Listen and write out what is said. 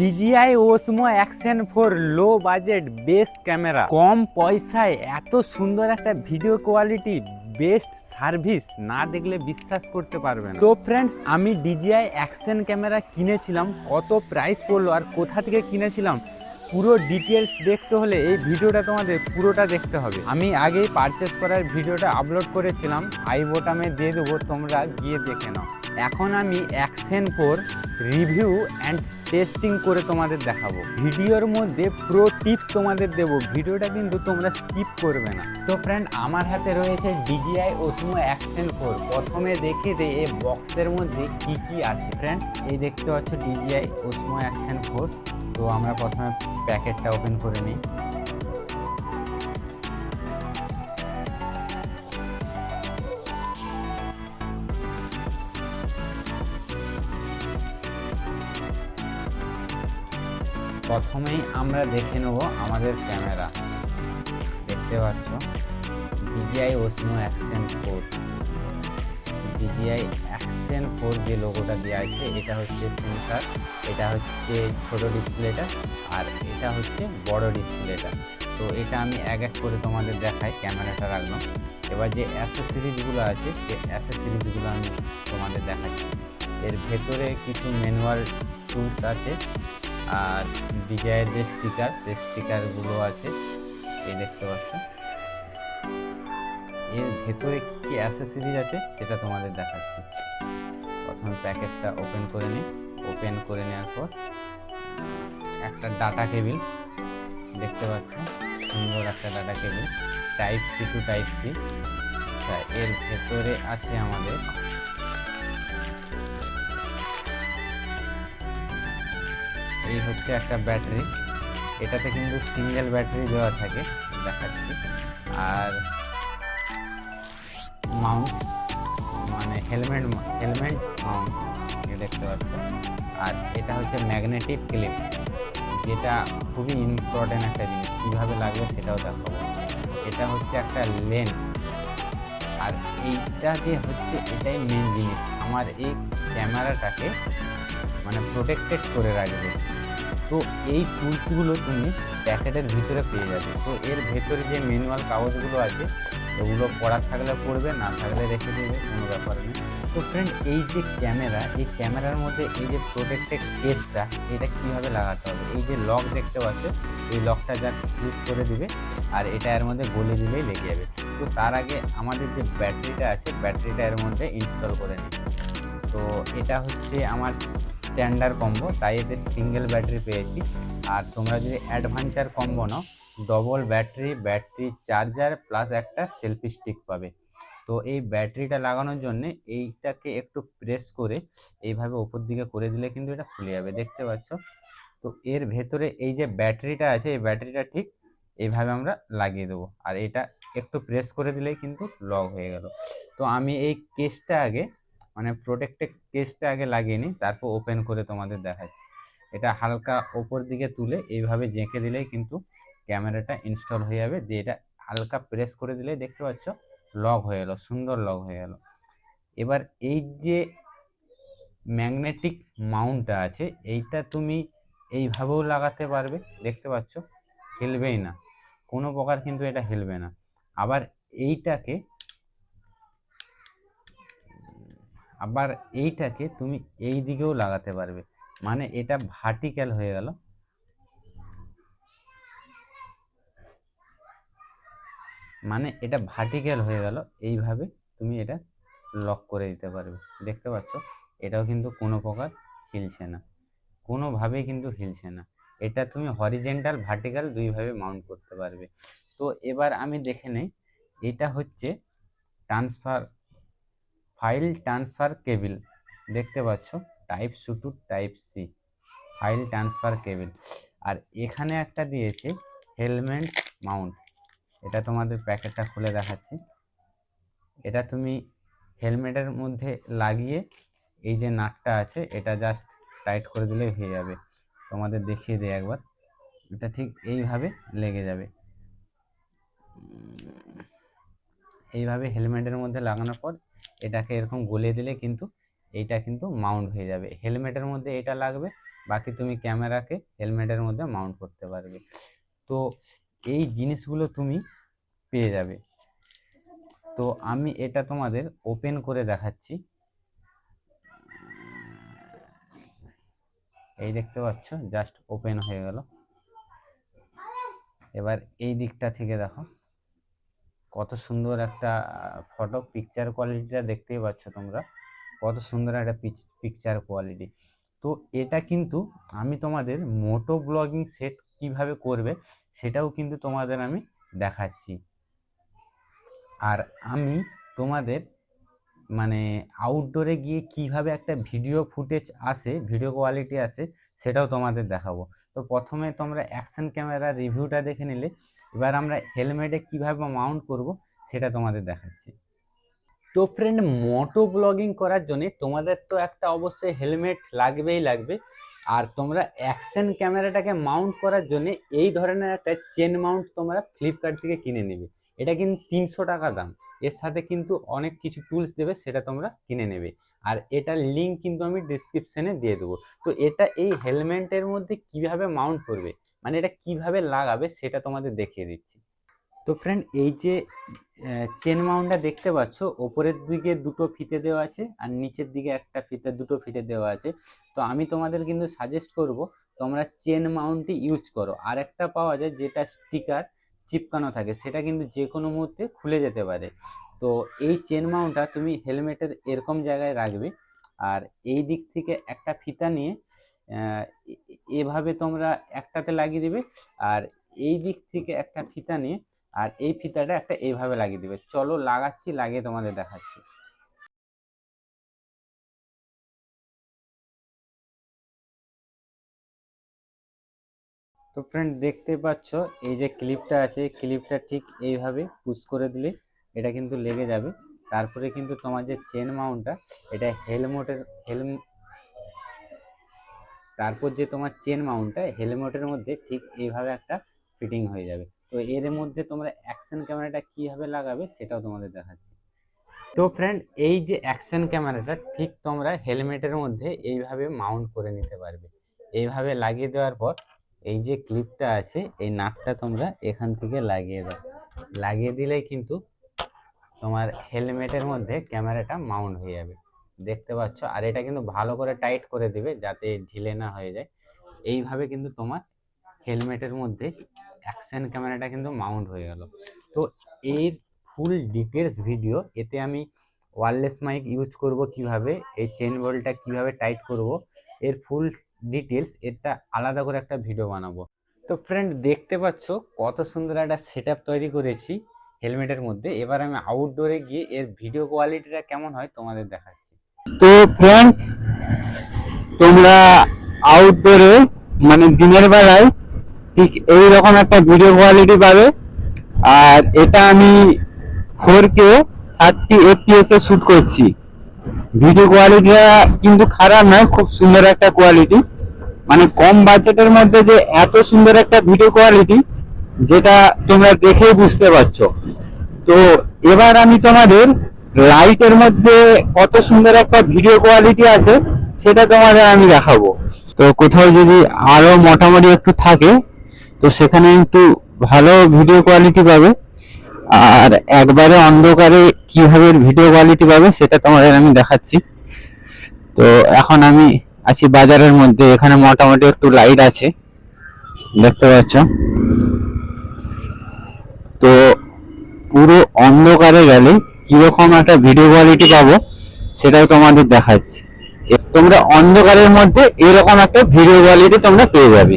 DJI Osmo Action 4 low budget best camera, কম পয়সায় এত সুন্দর একটা ভিডিও কোয়ালিটি, বেস্ট সার্ভিস না দেখলে বিশ্বাস করতে পারবে না। তো ফ্রেন্ডস, আমি DJI অ্যাকশন ক্যামেরা কিনেছিলাম, কত প্রাইস পড়লো আর কোথা থেকে কিনেছিলাম পুরো ডিটেলস দেখতে হলে এই ভিডিওটা তোমাদের পুরোটা দেখতে হবে। আমি আগেই পারচেস করার ভিডিওটা আপলোড করেছিলাম, আই বোতামে দিয়ে দেবো, তোমরা গিয়ে দেখে নাও। এখন আমি অ্যাকশন 4 রিভিউ অ্যান্ড টেস্টিং করে তোমাদের দেখাবো। ভিডিওর মধ্যে প্রো টিপস তোমাদের দেবো, ভিডিওটা কিন্তু তোমরা স্কিপ করবে না। তো ফ্রেন্ড, আমার হাতে রয়েছে DJI Osmo Action 4। প্রথমে দেখে দিই এই বক্সের মধ্যে কি কি আছে। ফ্রেন্ড, এই দেখতে পাচ্ছ DJI Osmo Action 4। তো আমরা প্রথমে প্যাকেটটা ওপেন করে নিই। প্রথমেই আমরা দেখে নেব আমাদের ক্যামেরা। দেখতে পাচ্ছ DJI Osmo Action 4। DJI Action 4 যে লোগোটা দেওয়া আছে, এটা হচ্ছে সেন্সার, এটা হচ্ছে ছোট ডিসপ্লেটা, আর এটা হচ্ছে বড় ডিসপ্লেটা। তো এটা আমি এক এক করে তোমাদের দেখাই। ক্যামেরাটা রাখলাম, এবার যে অ্যাসেসরিজগুলো আছে সেই অ্যাসেসরিজগুলো আমি তোমাদের দেখাচ্ছি। এর ভেতরে কিছু ম্যানুয়াল টুলস আছে, আর DJI যে স্টিকার, সেই স্টিকারগুলো আছে, এই দেখতে পাচ্ছ। এর ভেতরে কি অ্যাসেসরিজ আছে সেটা তোমাদের দেখাচ্ছি। প্রথমে প্যাকেটটা ওপেন করে নিই। ওপেন করে নেওয়ার পর একটা ডাটা কেবিল দেখতে পাচ্ছ, সুন্দর একটা data cable, type C to type C. এর ভেতরে আছে আমাদের এই হচ্ছে একটা ব্যাটারি। এটাতে কিন্তু সিঙ্গেল ব্যাটারি দেওয়া থাকে, দেখাচ্ছি। আর মাউন্ট, মানে হেলমেট মাউন্ট, এটা দেখতে পাচ্ছ। আর এটা হচ্ছে ম্যাগনেটিক ক্লিপ, যেটা খুবই ইম্পর্টেন্ট একটা জিনিস, কীভাবে লাগবে সেটাও দেখাবো। এটা হচ্ছে একটা লেন্স, আর এইটা যে হচ্ছে এটাই মেন জিনিস, আমার এই ক্যামেরাটাকে মানে প্রোটেক্টেড করে রাখবে। তো এই টুলসগুলো তুমি প্যাকেটের ভিতরে পেয়ে যাবে। তো এর ভেতরে যে ম্যানুয়াল কাগজগুলো আছে, ওগুলো পড়ার থাকলে পড়বে, না থাকলে রেখে দেবে, কোনো ব্যাপার নেই। তো ফ্রেন্ড, এই যে ক্যামেরা, এই ক্যামেরার মধ্যে এই যে প্রোটেক্টেড কেসটা, এটা কীভাবে লাগাতে হবে, এই যে লক দেখতে পাচ্ছ, এই লকটা যা ইউজ করে দিবে, আর এটা এর মধ্যে গলে দিলেই লেগে যাবে। তো তার আগে আমাদের যে ব্যাটারিটা আছে, ব্যাটারিটা এর মধ্যে ইনস্টল করে নিই। তো এটা হচ্ছে আমার স্ট্যান্ডার্ড কম্বো, তাই এতে সিঙ্গেল ব্যাটারি পেয়েছি। আর তোমরা যদি অ্যাডভেঞ্চার কম্বো নাও, ডবল ব্যাটারি চার্জার প্লাস একটা সেলফি স্টিক পাবে। তো এই ব্যাটারিটা লাগানোর জন্য এইটাকে একটু প্রেস করে এইভাবে ওপর দিকে করে দিলে কিন্তু এটা খুলে যাবে, দেখতে পাচ্ছ। তো এর ভেতরে এই যে ব্যাটারিটা আছে, এই ব্যাটারিটা ঠিক এইভাবে আমরা লাগিয়ে দেবো, আর এটা একটু প্রেস করে দিলেই কিন্তু লক হয়ে গেল। তো আমি এই কেসটা আগে, মানে প্রোটেক্টেড কেসটা আগে লাগিয়ে নিই, তারপর ওপেন করে তোমাদের দেখাচ্ছি। এটা হালকা ওপর দিকে তুলে এইভাবে জেঁকে দিলেই কিন্তু ক্যামেরাটা ইনস্টল হয়ে যাবে। দিয়ে এটা হালকা প্রেস করে দিলেই দেখতে পাচ্ছ লক হয়ে গেল, সুন্দর লক হয়ে গেল। এবার এই যে ম্যাগনেটিক মাউন্টটা আছে, এইটা তুমি এইভাবেও লাগাতে পারবে, দেখতে পাচ্ছ, হিলবেই না, কোনো প্রকার কিন্তু এটা হিলবে না। আবার এইটাকে তুমি এই দিকেও লাগাতে পারবে, মানে এটা ভার্টিক্যাল হয়ে গেল। এইভাবে তুমি এটা লক করে দিতে পারবে, দেখতে পাচ্ছ। এটাও কিন্তু কোনো প্রকার হিলছে না, কোনোভাবেই কিন্তু হিলছে না। এটা তুমি হরিজেন্টাল ভার্টিক্যাল দুইভাবে মাউন্ট করতে পারবে। তো এবার আমি দেখে নেই, এটা হচ্ছে ফাইল ট্রান্সফার কেবিল, দেখতে পাচ্ছ, type C to type C file transfer cable. আর এখানে একটা দিয়েছে হেলমেট মাউন্ট, এটা তোমাদের প্যাকেটটা খুলে দেখাচ্ছি। এটা তুমি হেলমেটের মধ্যে লাগিয়ে এই যে নাটটা আছে, এটা জাস্ট টাইট করে দিলেই হয়ে যাবে। তোমাদের দেখিয়ে দিই একবার, এটা ঠিক এইভাবে লেগে যাবে। এইভাবে হেলমেটের মধ্যে লাগানোর পর এটাকে এরকম গলিয়ে দিলে কিন্তু এইটা কিন্তু মাউন্ট হয়ে যাবে। হেলমেটের মধ্যে এটা লাগবে, বাকি তুমি ক্যামেরাকে হেলমেটের মধ্যে মাউন্ট করতে পারবে। তো এই জিনিসগুলো তুমি পেয়ে যাবে। তো আমি এটা তোমাদের ওপেন করে দেখাচ্ছি। এই দেখতে পাচ্ছ, জাস্ট ওপেন হয়ে গেল। এবার এই দিকটা থেকে দেখো কত সুন্দর একটা ফটো, পিকচার কোয়ালিটিটা দেখতেই পাচ্ছ তোমরা, কত সুন্দর একটা পিকচার কোয়ালিটি। তো এটা কিন্তু আমি তোমাদের মোটো ব্লগিং সেট কিভাবে করবে সেটাও কিন্তু তোমাদের আমি দেখাচ্ছি। আর আমি তোমাদের মানে আউটডোরে গিয়ে কিভাবে একটা ভিডিও ফুটেজ আসে, ভিডিও কোয়ালিটি আসে, সেটাও তোমাদের দেখাবো। তো প্রথমে তোমরা অ্যাকশন ক্যামেরা রিভিউটা দেখে নিলে, এবার আমরা হেলমেটে কিভাবে মাউন্ট করব সেটা তোমাদের দেখাচ্ছি। তো ফ্রেন্ড, মোটো ব্লগিং করার জন্য তোমাদের তো একটা অবশ্যই হেলমেট লাগবে। আর তোমরা অ্যাকশন ক্যামেরাটাকে মাউন্ট করার জন্য এই ধরনের একটা চেন মাউন্ট তোমরা ফ্লিপকার্ট থেকে কিনে নেবে। এটা কিন্তু 300 টাকা দাম। এর সাথে কিন্তু অনেক কিছু টুলস দেবে, সেটা তোমরা কিনে নেবে। আর এটার লিঙ্ক কিন্তু আমি ডিসক্রিপশনে দিয়ে দেবো। তো এটা এই হেলমেটের মধ্যে কিভাবে মাউন্ট করবে, মানে এটা কিভাবে লাগাবে সেটা তোমাদের দেখিয়ে দিচ্ছি। তো ফ্রেন্ড, এই যে চেন মাউন্টটা দেখতে পাচ্ছ, ওপরের দিকে দুটো ফিতে দেওয়া আছে আর নিচের দিকে একটা ফিতে, দুটো ফিতে দেওয়া আছে। তো আমি তোমাদের কিন্তু সাজেস্ট করব তোমরা চেন মাউন্টই ইউজ করো। আর একটা পাওয়া যায় যেটা স্টিকার চিপকানো থাকে, সেটা কিন্তু যে কোনো মুহূর্তে খুলে যেতে পারে। তো এই চেন মাউন্টটা তুমি হেলমেটের এরকম জায়গায় রাখবে, আর এই দিক থেকে একটা ফিতা নিয়ে এভাবে তোমরা একটাতে লাগিয়ে দিবে, আর এই দিক থেকে একটা ফিতা নিয়ে আর এই ফিতাটা একটা এইভাবে লাগিয়ে দিবে। চলো লাগাচ্ছি, লাগিয়ে তোমাদের দেখাচ্ছি। তো ফ্রেন্ড, দেখতে পাচ্ছ এই যে ক্লিপটা আছে, ক্লিপটা ঠিক এইভাবে পুশ করে দিলে এটা কিন্তু লেগে যাবে। তারপরে কিন্তু তোমার যে চেন মাউন্টটা, এটা তারপর যে তোমার চেন মাউন্টটা হেলমেটের মধ্যে ঠিক এইভাবে একটা ফিটিং হয়ে যাবে। তো এর মধ্যে তোমরা অ্যাকশন ক্যামেরাটা কিভাবে লাগাবে সেটাও তোমাদের দেখাচ্ছি। তো ফ্রেন্ড, এই যে অ্যাকশন ক্যামেরাটা ঠিক তোমরা হেলমেটের মধ্যে এইভাবে মাউন্ট করে নিতে পারবে। এইভাবে লাগিয়ে দেওয়ার পর এই যে ক্লিপটা আছে, এই নাটটা তোমরা এখান থেকে লাগিয়ে দাও। লাগিয়ে দিলেই কিন্তু তোমার হেলমেটের মধ্যে ক্যামেরাটা মাউন্ট হয়ে যাবে, দেখতে পাচ্ছ। আর এটা কিন্তু ভালো করে টাইট করে দিবে যাতে ঢিলে না হয়ে যায়। এইভাবে কিন্তু তোমার হেলমেটের মধ্যে অ্যাকশন ক্যামেরাটা কিন্তু মাউন্ট হয়ে গেল। তো এর ফুল ডিটেলস ভিডিও, এতে আমি ওয়্যারলেস মাইক ইউজ করব কিভাবে, এই চেন বলটা কিভাবে টাইট করব, এর ফুল ডিটেলস এটা আলাদা করে একটা ভিডিও বানাবো। তো ফ্রেন্ড, দেখতে পাচ্ছ কত সুন্দর একটা সেটআপ তৈরি করেছি হেলমেটের মধ্যে। এবার আমি আউটডোরে গিয়ে এর ভিডিও কোয়ালিটিটা কেমন হয় তোমাদের দেখাচ্ছি। তো ফ্রেন্ড, তোমরা আউটডোরে মানে দিনের বেলায় ঠিক এইরকম একটা ভিডিও কোয়ালিটি পাবে। আর এটা আমি 4K 30 FPS এ শুট করছি। ভিডিও কোয়ালিটিটা কিন্তু খারাপ নয়, খুব সুন্দর একটা কোয়ালিটি। মানে কম বাজেটের মধ্যে যে এত সুন্দর একটা ভিডিও কোয়ালিটি, যেটা তোমরা দেখেই বুঝতে পারছো। তো এবার আমি তোমাদের লাইটের মধ্যে কত সুন্দর একটা ভিডিও কোয়ালিটি আছে সেটা তোমাদের আমি দেখাবো। তো কোথাও যদি আরো মোটামুটি একটু থাকে তো সেখানে একটু ভালো ভিডিও কোয়ালিটি পাবে। আর একবারে অন্ধকারে কিভাবে ভিডিও কোয়ালিটি পাবে সেটা তোমাদের আমি দেখাচ্ছি। তো এখন আমি আছি বাজারের মধ্যে, এখানে মোটামুটি একটু লাইট আছে, দেখতে পাচ্ছ। তো পুরো অন্ধকারে গেলে কিরকম একটা ভিডিও কোয়ালিটি পাবো সেটাও তোমাদের দেখাচ্ছি। তোমরা অন্ধকারের মধ্যে এরকম একটা ভিডিও কোয়ালিটি তোমরা পেয়ে যাবে।